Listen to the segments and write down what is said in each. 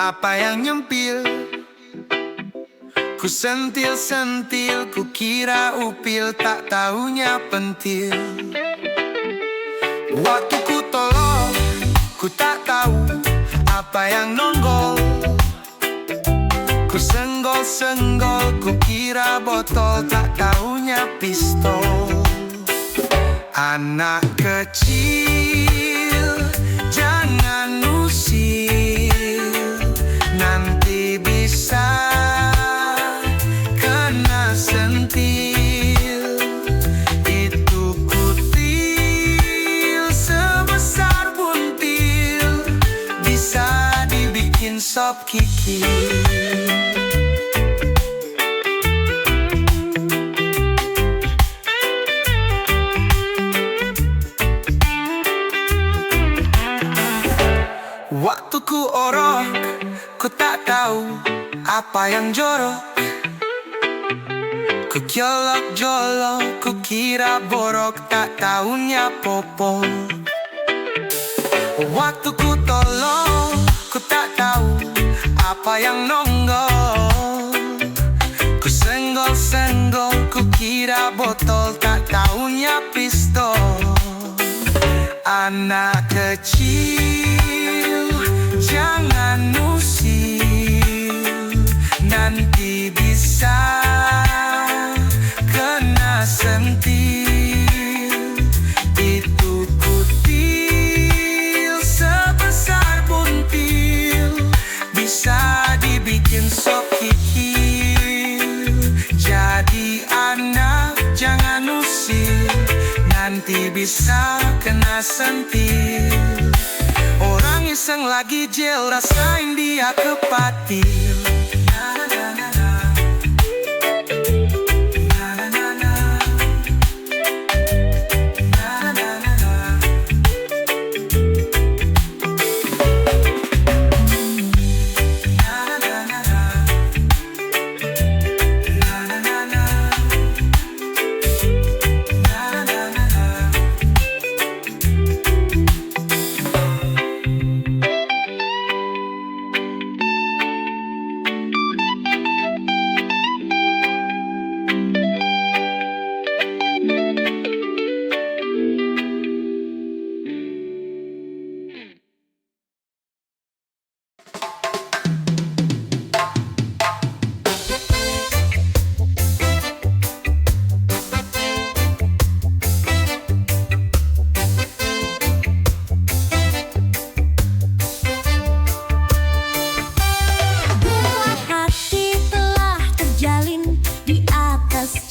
apa yang nyempil. Ku sentil-sentil, ku kira upil, tak taunya pentil. Waktu ku tolong, ku tak tahu apa yang nonggol. Ku senggol-senggol, ku kira botol, tak taunya pistol. Anak kecil, jangan usil, nanti bisa kena sentil. Itu kutil sebesar buntil, bisa dibikin sop kikil. Waktu ku orok, ku tak tahu apa yang jorok. Ku jolok-jolok, ku kira borok, tak taunya popo. Waktu ku tolong, ku tak tahu apa yang nonggol. Ku senggol-senggol, ku kira botol, tak taunya pistol. Anak kecil, jangan usil, nanti bisa kena sentil. Itu kutil sebesar buntil, bisa dibikin sop kikil. Jadi anak jangan usil, nanti bisa kena sentil. Orang iseng lagi jel, rasain dia kepatil.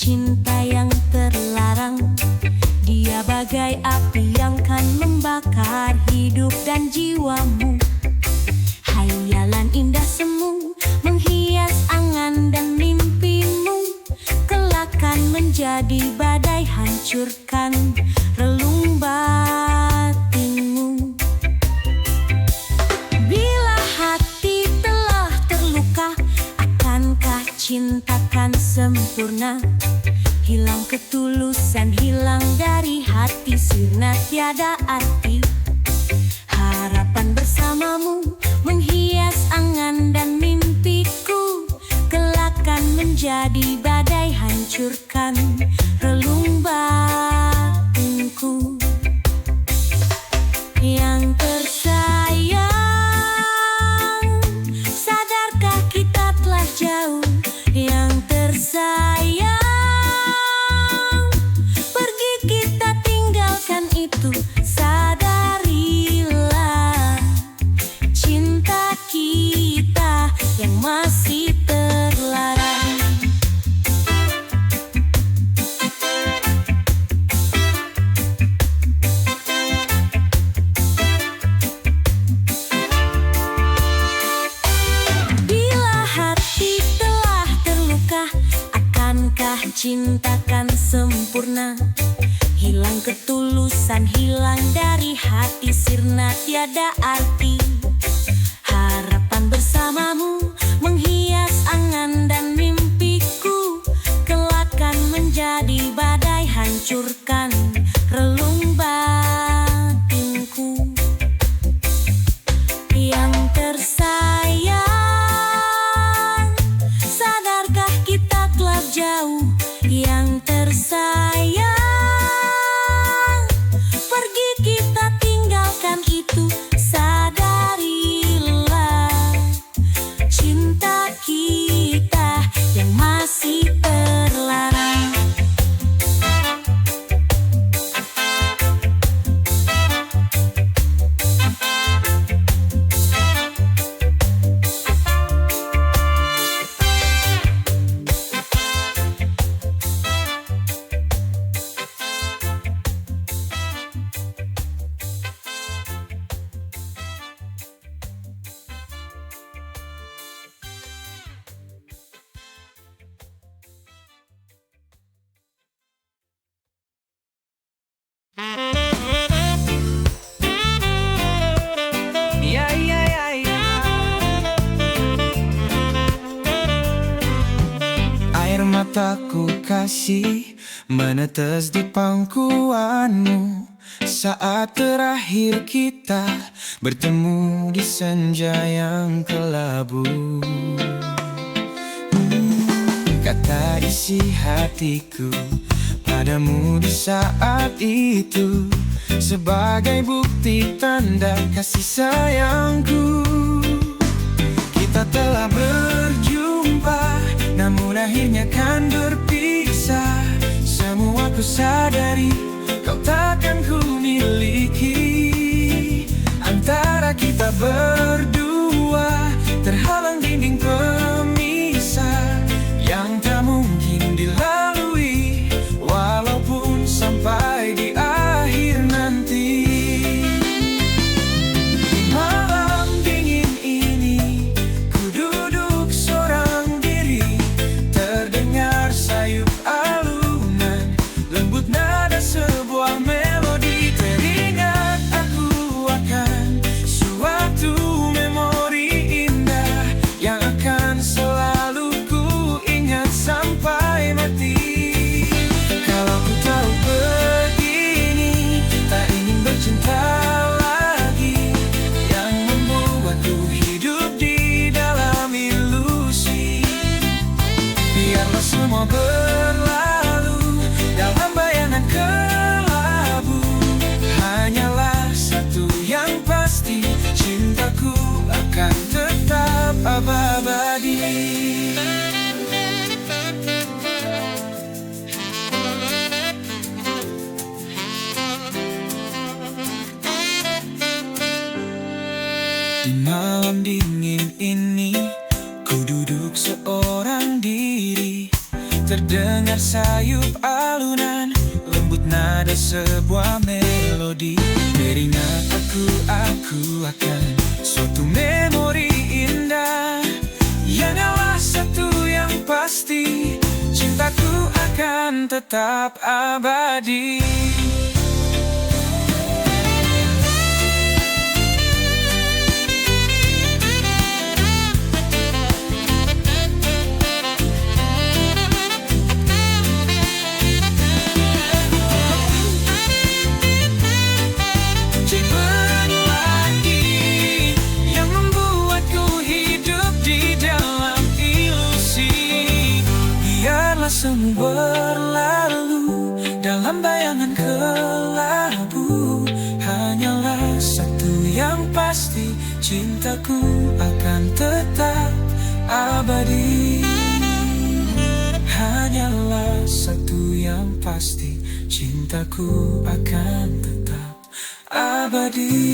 Cinta yang terlarang, dia bagai api yang kan membakar hidup dan jiwamu. Hayalan indah semu menghias angan dan mimpimu, kelak kan menjadi badai hancurkan relung batinmu. Bila hati telah terluka, akankah cintakan sempurna? Hilang ketulusan, hilang dari hati, sirna tiada arti. Harapan bersamamu menghias angan dan mimpiku, kelak kan menjadi badai hancurkan relung batinku. Yang tersayang, sadarkah kita telah jauh? Yang tersayang, itu sadarilah cinta kita yang masih terlarang. Bila hati telah terluka, akankah cintakan sempurna? Hilang ketulusan, hilang dari hati, sirna tiada arti. Harapan bersamamu menghias angan dan mimpiku, kelak kan menjadi badai hancurkan relung batinku. Yang tersayang, cintaku kasih menetes di pangkuanmu saat terakhir kita bertemu di senja yang kelabu. Kata isi hatiku padamu di saat itu sebagai bukti tanda kasih sayangku. Kita telah berjumpa, namun akhirnya kan berpisah. Semua ku sadari, kau takkan ku miliki. Antara kita berdua terhalang dinding pemisah yang tak mungkin dilalui, walaupun sampai di akhir nanti. Di malam dingin ini ku duduk seorang diri, terdengar sayup alunan lembut nada sebuah melodi. Teringat aku akan suatu memori indah yang akan selalu ku ingat sampai mati. Kalau ku tahu begini, tak ingin bercinta lagi, yang membuatku hidup di dalam ilusi. Biarlah semua berlalu dalam bayangan kelabu. Hanyalah satu yang pasti, cintaku akan tetap abadi. Di malam dingin ini ku duduk seorang diri, terdengar sayup alunan lembut nada sebuah melodi. Teringat aku akan suatu memori indah yang adalah satu yang pasti, cintaku akan tetap abadi. Semua berlalu dalam bayangan kelabu. Hanyalah satu yang pasti, cintaku akan tetap abadi. Hanyalah satu yang pasti, cintaku akan tetap abadi.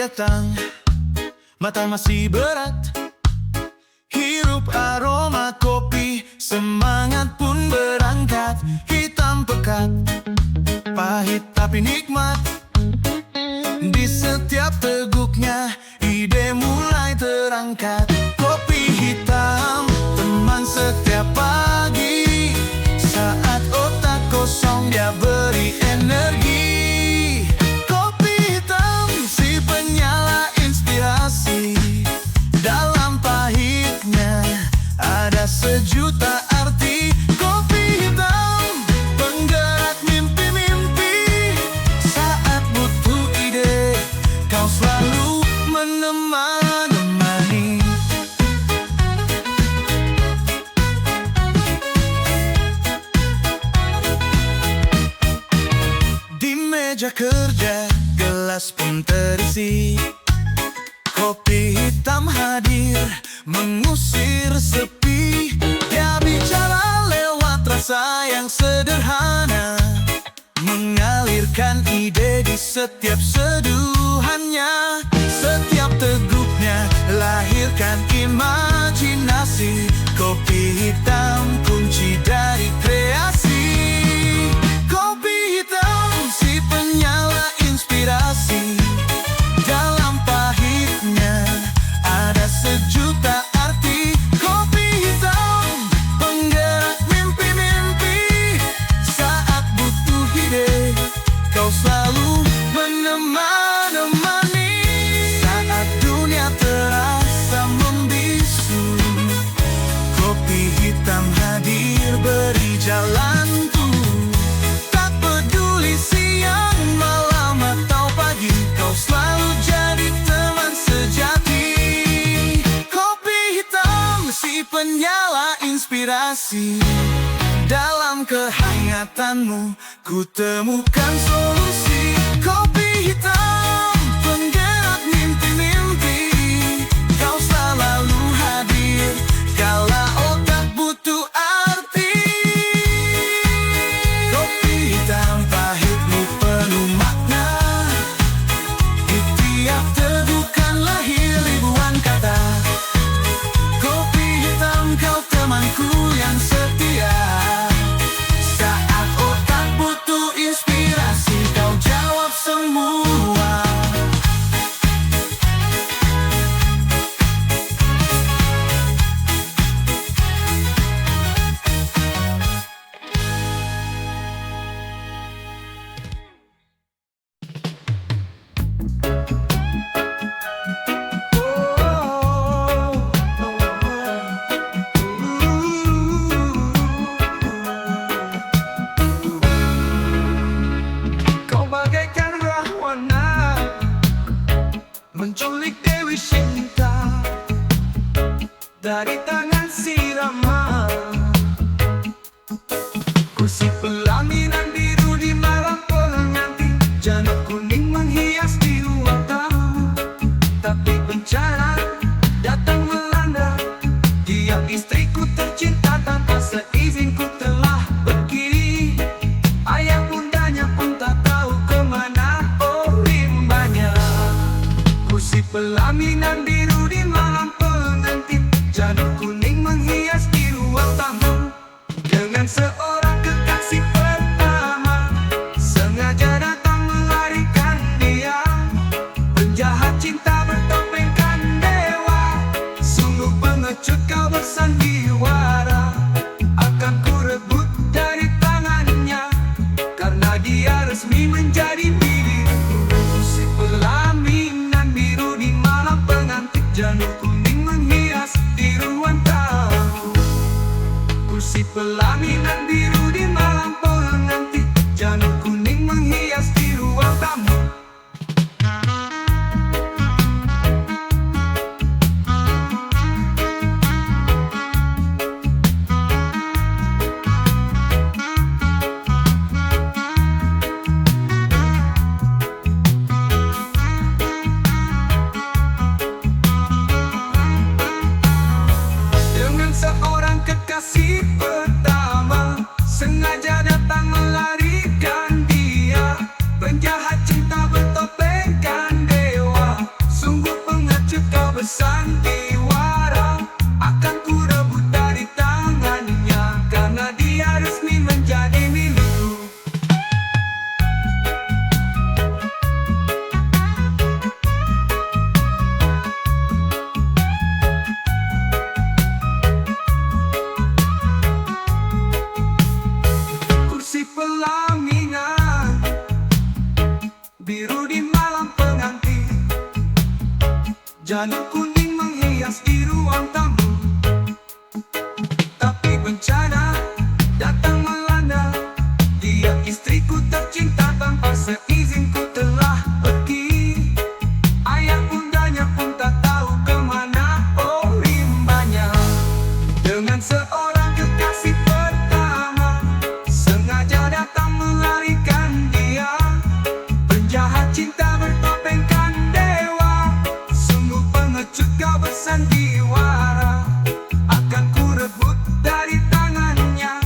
Datang, mata masih berat, hirup aroma kopi, semangat pun berangkat. Hitam pekat, pahit tapi nikmat, di setiap teguknya ide mulai terangkat. Kopi hitam, teman setiap pagi, saat otak kosong dia beri energi. Dalam pahitnya ada sejuta arti. Kopi hitam, penggerak mimpi-mimpi. Saat butuh ide, kau selalu menemani. Di meja kerja, gelas pun terisi. Kopi hitam hadir, mengusir sepi. Dia bicara lewat rasa yang sederhana, mengalirkan ide di setiap seduhannya. Setiap teguknya lahirkan imajinasi. Kopi hitam kunci dari kreasi. Kopi hitam si penyala inspirasi. inspirasi. Dalam kehangatanmu ku temukan solusi. Kopi hitam penggerak mimpi-mimpi, kau selalu hadir kala otak butuh arti. Kopi hitam pahitmu penuh makna, di tiap tegukan lahir ribuan kata. Kopi hitam kau temanku yang setia, saat otak butuh inspirasi kau jawab semua. Kau bagaikan rahwana menculik Dewi Sinta dari tangan si Rama. Kursi pelaminan biru di malam pengantin, janur kuning menghias di ruang tamu. Tapi bencana datang melanda, dia istriku tercinta tanpa seizinku telah pergi. Ayah bundanya pun tak tahu kemana rimbanya. Kursi pelaminan biru di malam pengantin, janur kuning menghias di ruang tamu. Dengan seorang kekasih pertama sengaja datang melarikan dia. Penjahat cinta bertopengkan dewa, sungguh pengecut kau bersandiwara. Akan ku rebut dari tangannya, karena dia resmi menjadi milikku. Si pelaminan biru di malam pengantin, janur kuning menghias di ruang tamu. Kursi pelaminan biru di malam pengantin, janur kuning menghias di ruang tamu. Dengan seorang kekasih pertama sengaja datang melarikan dia. Penjahat cinta bertopengkan dewa, sungguh pengecut kau bersandiwara. Akan ku rebut dari tangannya, karena dia resmi menjadi milikku. Kursi pelaminan biru di malam pengantin, janur kuning menghias di ruang tamu. Tapi bencana datang melanda, dia istriku tercinta tanpa seizinku telah pergi. Ayah bundanya pun tak tahu kemana rimbanya. Dengan seorang kekasih pertama sengaja datang melarikan dia. Penjahat cinta bertopengkan dewa, sungguh pengecut kau bersandiwara. Akan ku rebut dari tangannya,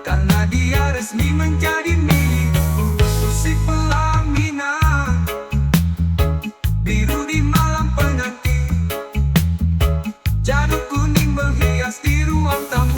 karena dia resmi menjadi milikku. Kursi pelaminan biru di malam pengantin, janur kuning menghias di ruang tamu.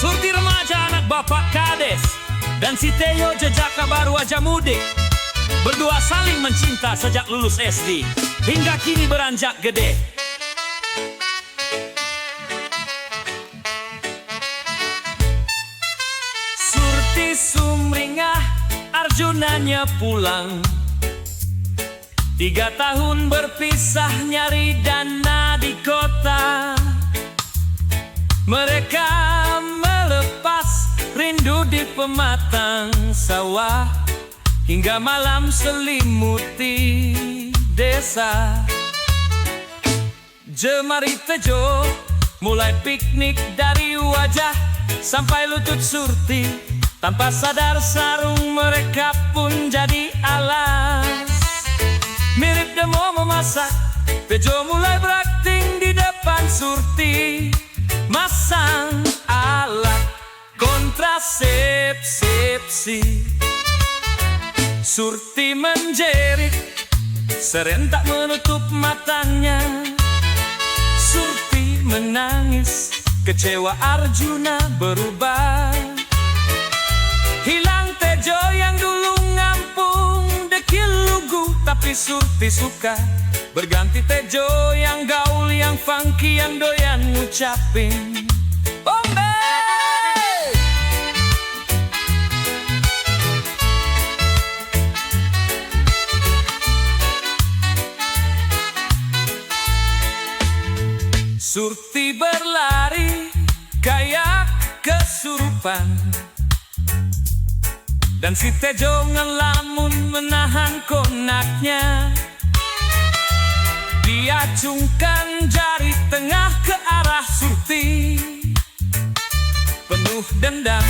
Surti remaja anak bapak kades dan si Theo jejaknya baru aja mudik. Berdua saling mencinta sejak lulus SD hingga kini beranjak gede. Surti sumringah, Arjunanya pulang. 3 tahun berpisah nyari dana di kota. Mereka melepas rindu di pematang sawah hingga malam selimuti desa. Jemari Tejo mulai piknik dari wajah sampai lutut Surti. Tanpa sadar sarung mereka pun jadi alas. Mirip demo memasak, Tejo mulai berakting di depan Surti. Masang alat kontrasepsi. Surti menjerit, serentak menutup matanya. Surti menangis, kecewa Arjuna berubah. Hilang Tejo yang dulu ngampung dekil lugu, tapi Surti suka. Berganti Tejo yang gaul, yang funky, yang doyan ngucapin Bombay. Surti berlari kayak kesurupan, dan si Tejo ngelamun menahan konaknya. Dia acungkan jari tengah ke arah Surti. Penuh dendam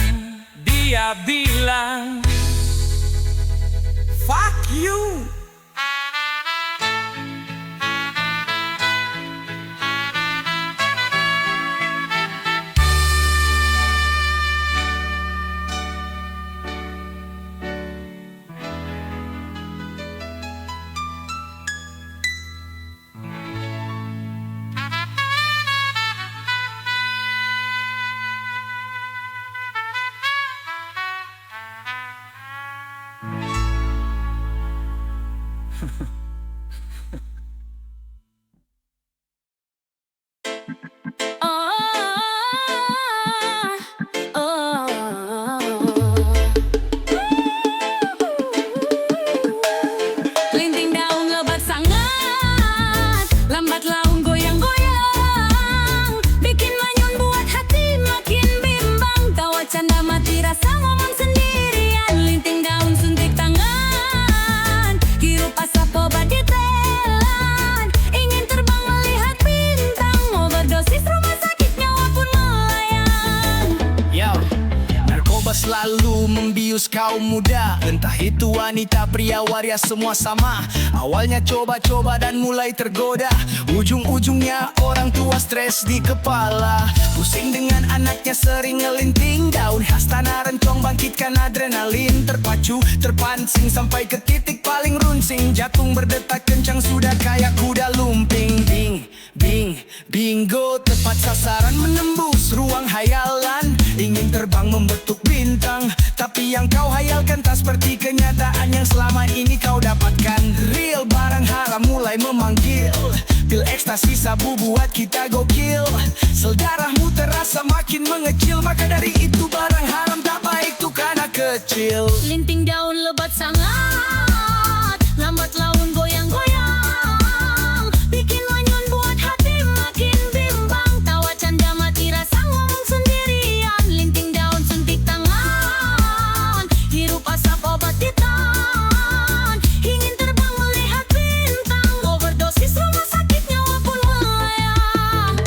dia bilang, "Fuck you." Linting daun lebat sangat, lambat laun goyang-goyang, bikin manyun buat hati makin bimbang. Tawa canda mati rasa ngomong sendirian. Linting daun suntik tangan, hirup asap obat ditelan, ingin terbang melihat bintang. Overdosis rumah sakit nyawa pun melayang. Yo, narkoba selalu membius kaum muda. Entah itu wanita, pria, waria, semua sama. Awalnya coba-coba dan mulai tergoda. Ujung-ujungnya orang tua stres di kepala. Pusing dengan anaknya sering ngelinting daun. Khas tanah rencong bangkitkan adrenalin. Terpacu, terpancing sampai ke titik paling runcing. Jantung berdetak kencang sudah kayak kuda lumping. Bing, bing, bingo. Tepat sasaran menembus ruang hayalan. Ingin terbang membentuk bintang, tapi yang kau hayalkan tak seperti kenyataan yang selama ini kau dapatkan. Real barang haram mulai memanggil. Pil ekstasi sabu buat kita gokil. Sel darahmu terasa makin mengecil. Maka dari itu barang haram tak baik tuh anak kecil. Linting daun lebat sangat, lambat laun goyang-goyang, bikin manyun buat hati makin bimbang. Tawa canda mati rasa ngomong sendirian. Linting daun suntik tangan, hirup asap obat ditelan, ingin terbang melihat bintang. Overdosis rumah sakit nyawa pun melayang.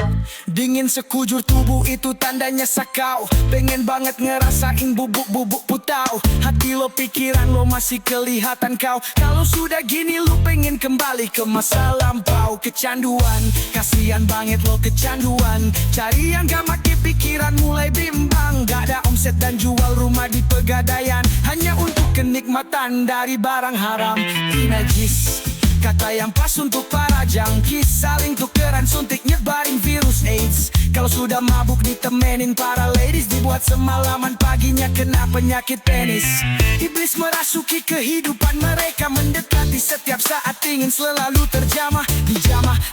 Dingin sekujur tubuh itu tandanya sakau. Pengen banget ngerasain bubuk-bubuk putau. Hati lo, pikiran lo masih kelihatan kau. Kalau sudah gini lo pengen kembali ke masa lampau. Kecanduan, kasihan banget lo kecanduan. Cari yang gak make pikiran mulai bimbang. Gak ada omset dan jual rumah di Pegadaian, hanya untuk kenikmatan dari barang haram. Najis, Kata yang pas untuk para junkies, saling tukeran suntik nyebarin virus AIDS. Kalau sudah mabuk ditemenin para ladies, dibuat semalaman paginya kena penyakit penis. Iblis merasuki kehidupan mereka, mendekati setiap saat ingin selalu terjamah.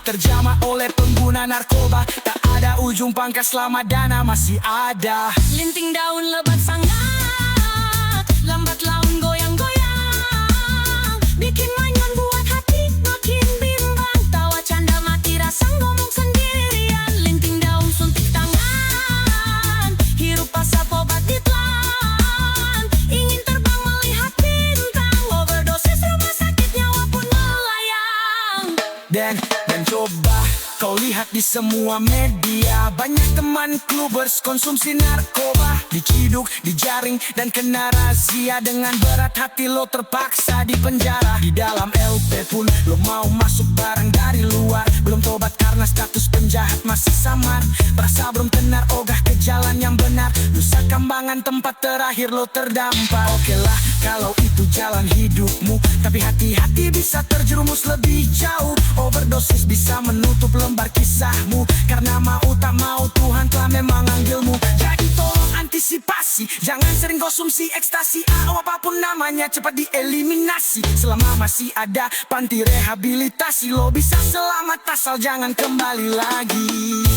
Terjamah oleh pengguna narkoba. Tak ada ujung pangkas selama dana masih ada. Linting daun lebat sangat, lambat laun goyang-goyang, bikin manyun buat hati makin bimbang. Tawa canda mati rasa ngomong sendirian. Linting daun suntik tangan, hirup asap obat ditelan, ingin terbang melihat bintang. Overdosis rumah sakit nyawa pun melayang. Dan coba kau lihat di semua media, banyak teman klubers konsumsi narkoba, diciduk, dijaring, dan kena razia. Dengan berat hati lo terpaksa di penjara. Di dalam LP pun lo mau masuk barang dari luar. Belum tobat karena status penjahat masih samar. Perasa belum tenar ogah ke jalan yang benar. Nusa Kambangan tempat terakhir lo terdampar. Oke lah kalau itu jalan hidupmu, tapi hati-hati bisa terjerumus lebih jauh. Overdosis bisa menutup lembar kisahmu. Karena mau tak mau Tuhan telah memang manggilmu. Jadi tolong antisipasi, jangan sering konsumsi ekstasi atau apapun namanya, cepat dieliminasi. Selama masih ada panti rehabilitasi, lo bisa selamat asal jangan kembali lagi.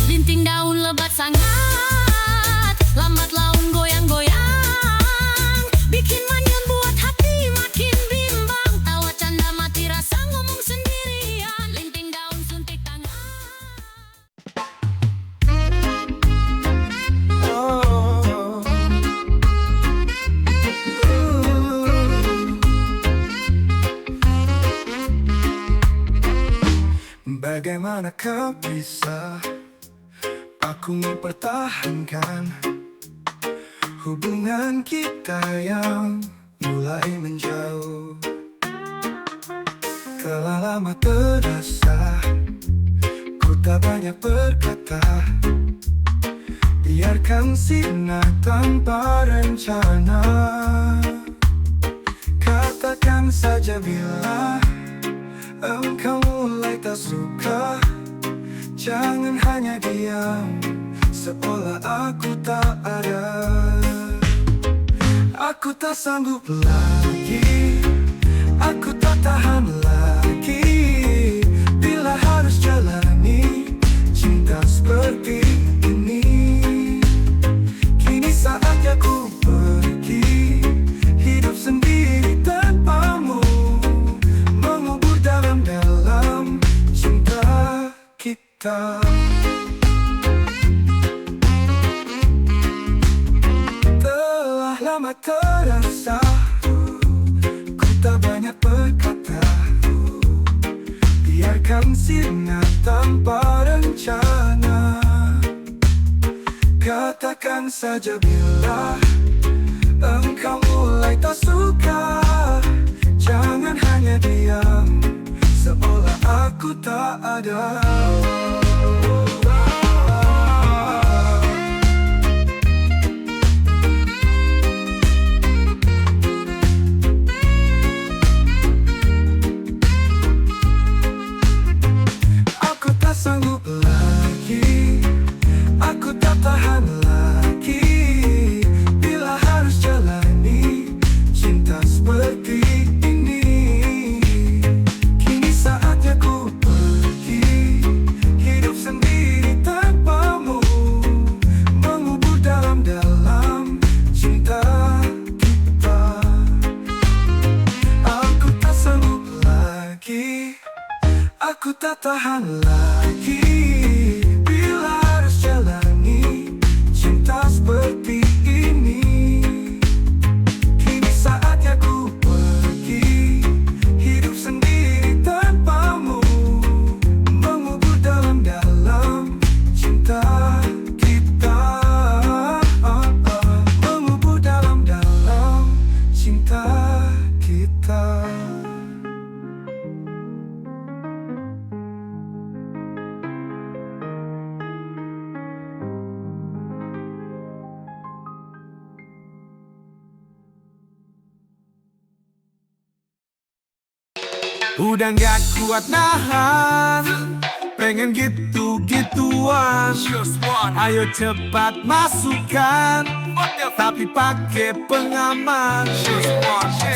Linting daun lebat sangat, lambat laun goyang-goyang, bikin manyun buat hati makin bimbang. Tawa canda mati rasa ngomong sendirian. Linting daun suntik tangan. Bagaimana kau bisa aku mempertahankan hubungan kita yang mulai menjauh? Telah lama terasa ku tak banyak berkata, biarkan sinar tanpa rencana. Katakan saja bila engkau mulai tak suka, jangan hanya diam seolah aku tak ada. Aku tak sanggup lagi, aku tak tahan lagi bila harus jalani cinta seperti ini. Kini saatnya ku pergi, hidup sendiri tanpamu, mengubur dalam-dalam cinta kita. Telah lama terasa ku tak banyak berkata, biarkan sinar tanpa rencana. Katakan saja bila engkau mulai tak suka, jangan hanya diam seolah aku tak ada. Aku tak sanggup lagi, aku tak tahan lagi bila harus jalani cinta seperti ini. Kini saatnya ku pergi, hidup sendiri tanpamu, mengubur dalam-dalam cinta kita. Aku tak sanggup lagi, aku tak tahan lagi bila harus jalani cinta seperti ini. Kini saatnya ku pergi, hidup sendiri tanpamu, mengubur dalam-dalam cinta kita. Mengubur dalam-dalam cinta kita. Udah gak kuat nahan, pengen gitu-gituan. Ayo cepat masukkan, tapi pakai pengaman.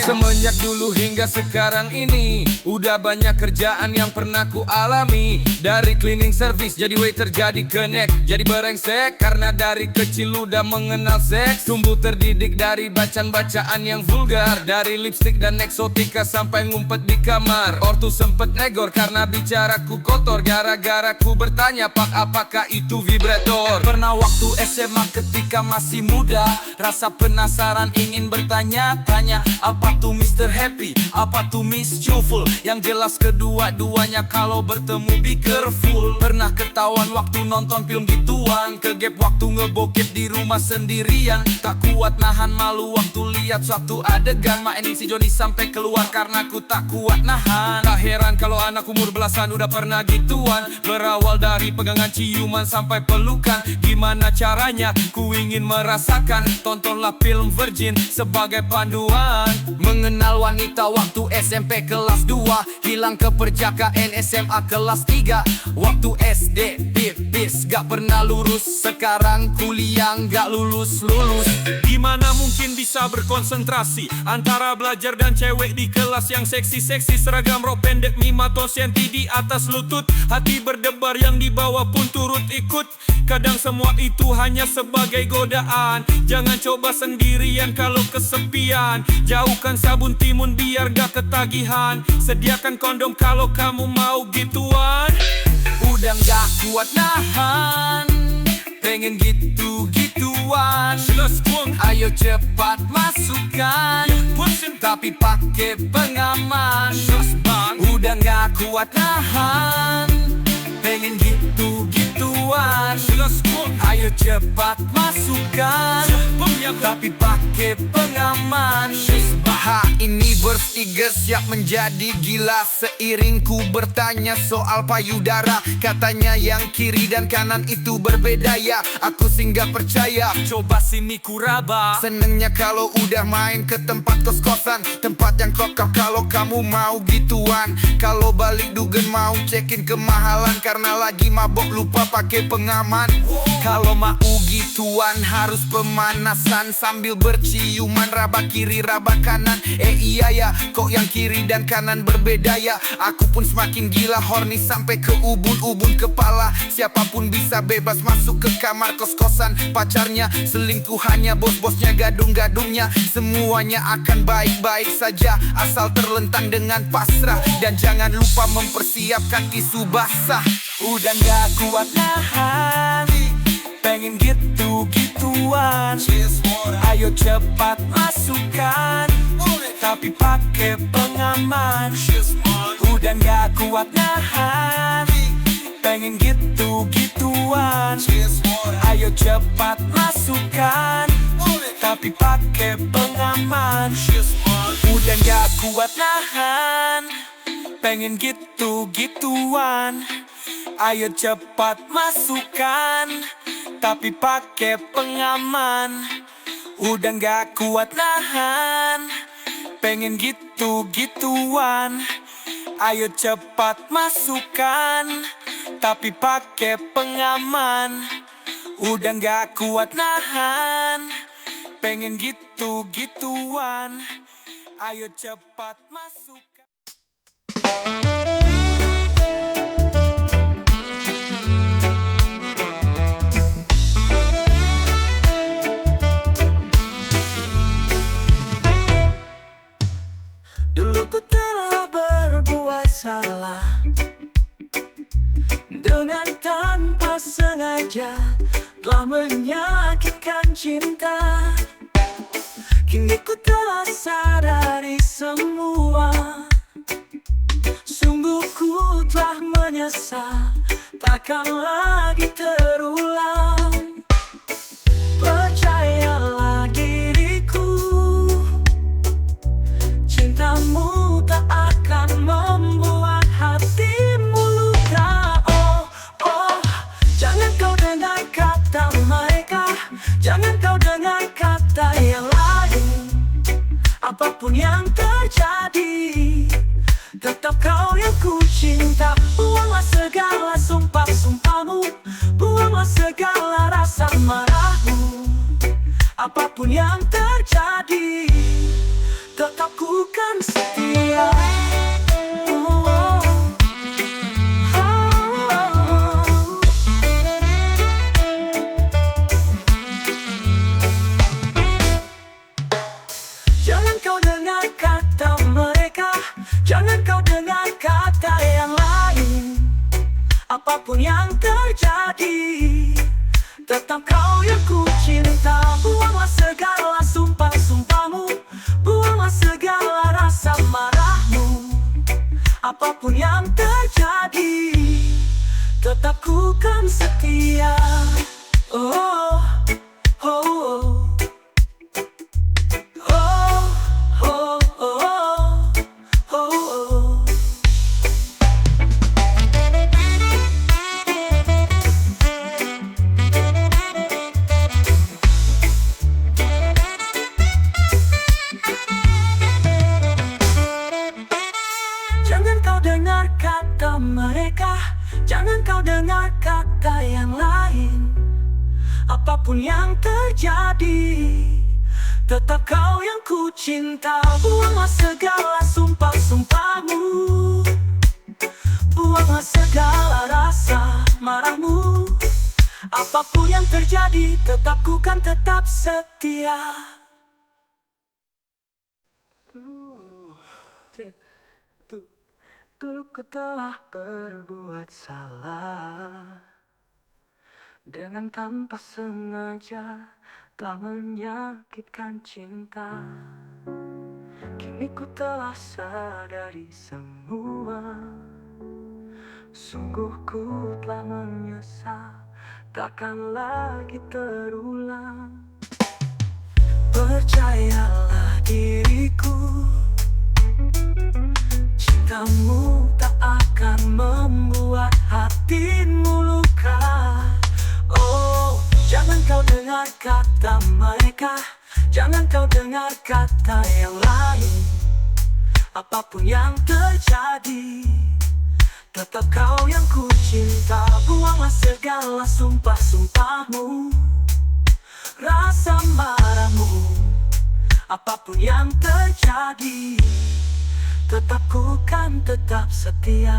Semenjak dulu hingga sekarang ini, udah banyak kerjaan yang pernah ku alami. Dari cleaning service, jadi waiter, jadi kenek, jadi berengsek. Karena dari kecil udah mengenal seks. Tumbuh terdidik dari bacaan-bacaan yang vulgar. Dari lipstick dan eksotika sampai ngumpet di kamar. Ortu sempet negor karena bicaraku kotor. Gara-gara ku bertanya, Pak, apakah itu vibrator? Pernah waktu SMA ketika masih muda, rasa penasaran ingin bertanya-tanya, apa tuh Mr. Happy, apa tuh Miss Cheerful? Yang jelas kedua-duanya kalau bertemu be careful. Pernah ketahuan waktu nonton film gituan, kegep waktu ngebokep di rumah sendirian. Tak kuat nahan malu waktu lihat suatu adegan mainin si Joni sampai keluar karena ku tak kuat nahan. Tak heran kalau anak umur belasan udah pernah gituan. Berawal dari pegangan ciuman sampai pelukan. Gimana caranya ku ingin merasakan. Tontonlah film Virgin sebagai panduan. Mengenal wanita waktu SMP kelas 2, hilang keperjakaan SMA kelas 3. Waktu SD pipis gak pernah lurus, sekarang kuliah gak lulus-lulus. Gimana mungkin bisa berkonsentrasi antara belajar dan cewek di kelas yang seksi-seksi? Seragam rok pendek 5 senti di atas lutut. Hati berdebar yang di bawah pun turut ikut. Kadang semua itu hanya sebagai godaan. Jangan coba sendirian kalau kesepian. Jauhkan sabun timun biar gak ketagihan. Sediakan kondom kalau kamu mau gituan. Udah gak kuat nahan, pengen gitu-gituan. Ayo cepat masukkan, tapi pakai pengaman. Udah gak kuat nahan, pengen gitu-gituan. Ayo cepat masukkan, tapi pakai pengaman. Ini bertiga siap menjadi gila. Seiring ku bertanya soal payudara, katanya yang kiri dan kanan itu berbeda ya. Aku sih gak percaya, Coba sini kuraba. senengnya kalau udah main ke tempat kos-kosan, tempat yang kokoh kalau kamu mau gituan. Kalau balik dugen mau cekin kemahalan, karena lagi mabok lupa pakai pengaman. Kalau mau gituan harus pemanasan sambil berciuman, raba kiri raba kanan. Iya ya, kok yang kiri dan kanan berbeda ya. Aku pun semakin gila, horny sampai ke ubun-ubun kepala. Siapapun bisa bebas masuk ke kamar kos-kosan pacarnya. Selingkuhannya, bos-bosnya, gadung-gadungnya, semuanya akan baik-baik saja asal terlentang dengan pasrah. Dan jangan lupa mempersiapkan tisu basah. Udah gak kuat nahan, pengen gitu-gituan. Ayo cepat masukkan, tapi pakai pengaman. Udah gak kuat nahan, pengen gitu-gituan. Ayo cepat masukkan, tapi pakai pengaman. Udah gak kuat nahan, pengen gitu-gituan. Ayo cepat masukkan, tapi pakai pengaman. Udah gak kuat nahan, pengen gitu-gituan. Ayo cepat masukkan, tapi pakai pengaman. Udah gak kuat nahan, pengen gitu-gituan. Ayo cepat masukkan. Dulu ku telah berbuat salah, dengan tanpa sengaja telah menyakitkan cinta. Kini ku telah sadari semua, sungguh ku telah menyesal, takkan lagi terulang. Percayalah diriku, cintamu tak akan membuat hatimu luka. Oh, oh, jangan kau dengar kata mereka, jangan kau dengar kata yang lain. Apapun yang terjadi, tetap kau buanglah segala rasa marahmu. Apapun yang terjadi, tetap ku kan setia. Oh, oh. Jangan kau dengar kata mereka, jangan kau dengar kata yang lain. Apapun yang terjadi, tetap kau yang ku cinta. Buanglah segala sumpah-sumpahmu, buanglah segala rasa marahmu. Apapun yang terjadi, tetap ku kan setia. Oh, oh, oh. Jangan kau dengar kata mereka, jangan kau dengar kata yang lain. Apapun yang terjadi, tetap kau yang ku cinta. Buanglah segala sumpah-sumpahmu, buanglah segala rasa marahmu. Apapun yang terjadi, tetap ku kan tetap setia. Dulu ku telah berbuat salah, dengan tanpa sengaja telah menyakitkan cinta. Kini ku telah sadari semua, sungguh ku telah menyesal, takkan lagi terulang. Percayalah diriku, cintamu tak akan membuat hatimu luka. Oh, jangan kau dengar kata mereka, jangan kau dengar kata yang lain. Apapun yang terjadi, tetap kau yang ku cinta. Buanglah segala sumpah-sumpahmu, rasa marahmu. Apapun yang terjadi, tetap ku kan tetap setia.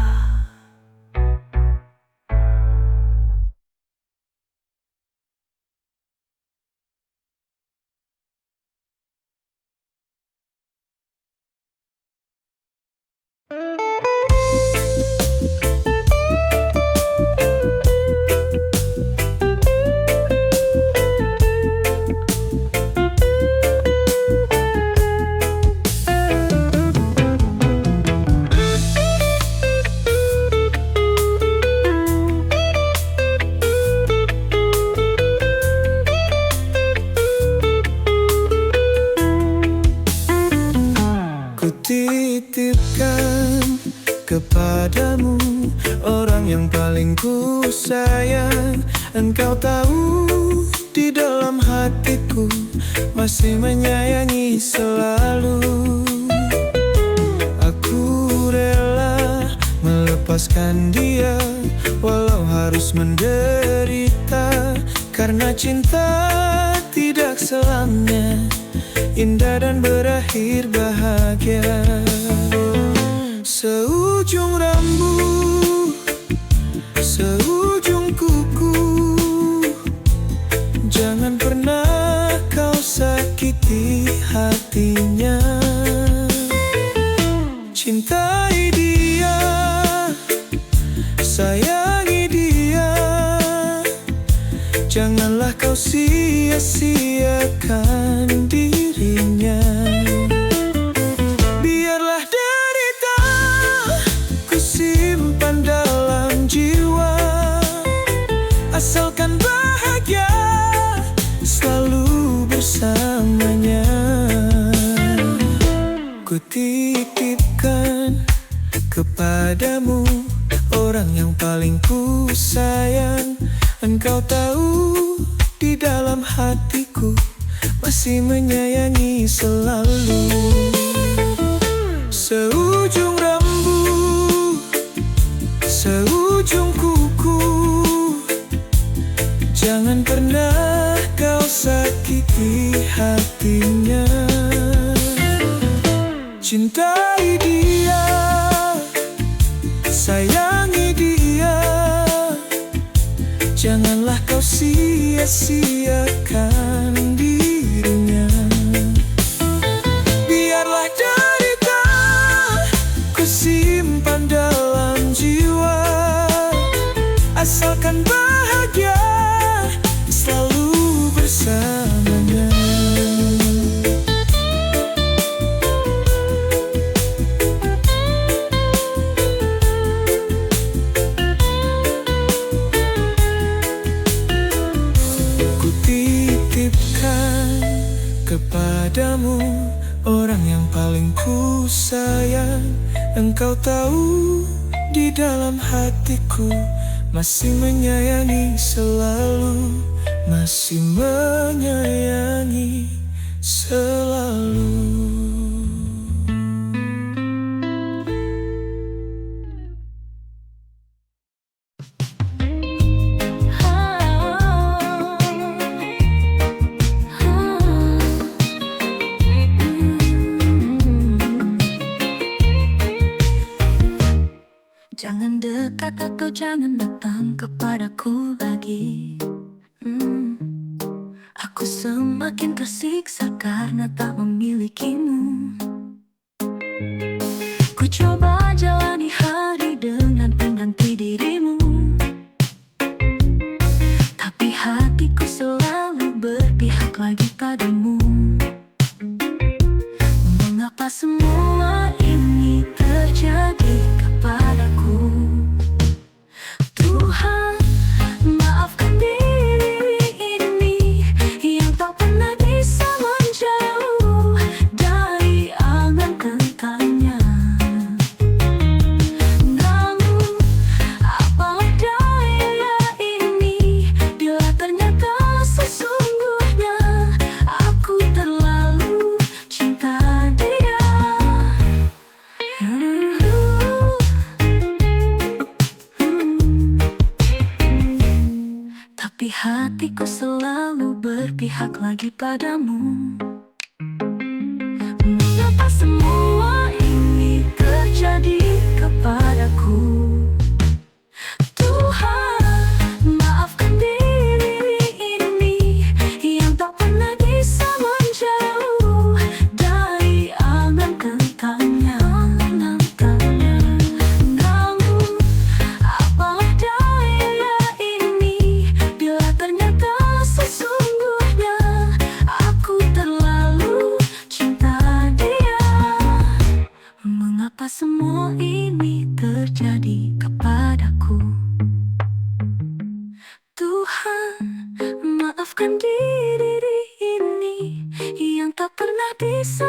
Titipkan kepadamu orang yang paling ku sayang. Engkau tahu di dalam hatiku masih menyayangi selalu. Aku rela melepaskan dia walau harus menderita, karena cinta tidak selamanya indah dan berakhir bahagia. Seujung rambut, seujung kuku, jangan pernah kau sakiti hatinya. Cintai dia, sayangi dia, janganlah kau sia-siakan dirinya. Biarlah derita ku simpan dalam jiwa, asalkan bahagia selalu bersamanya. Ku titipkan kepadamu orang yang paling ku sayang. Engkau tahu di dalam hatiku masih menyayangi selalu. Seujung rambut, seujung kuku, di hatinya. Cintai dia, sayangi dia, janganlah kau sia-siakan dirinya. Biarlah derita ku simpan dalam jiwa, asalkan bahagia selalu bersamanya. Ku titipkan kepadamu orang yang paling ku sayang. Engkau tahu di dalam hatiku masih menyayangi selalu, masih menyayangi selalu. Jangan dekat atau jangan datang kepadaku lagi. Aku semakin tersiksa karena tak memilikimu. Ku coba jalani hari dengan pengganti dirimu, tapi hatiku selalu berpihak lagi padamu. Mengapa semua ini terjadi kepadaku? Tuhan, maafkan diri ini yang tak pernah bisa menjauh dari angan tentangnya. Namun, apalah daya ini bila ternyata sesungguhnya aku terlalu cinta dia. Tapi hatiku selalu berpihak lagi padamu. Mengapa semua ini terjadi kepadaku? Tuhan, maafkan diri ini yang tak pernah bisa menjauh dari angan tentangnya. Namun, apalah daya ini bila ternyata sesungguhnya aku terlalu cinta dia. Mengapa semua ini terjadi kepadaku? Tuhan, maafkan diri ini yang tak pernah bisa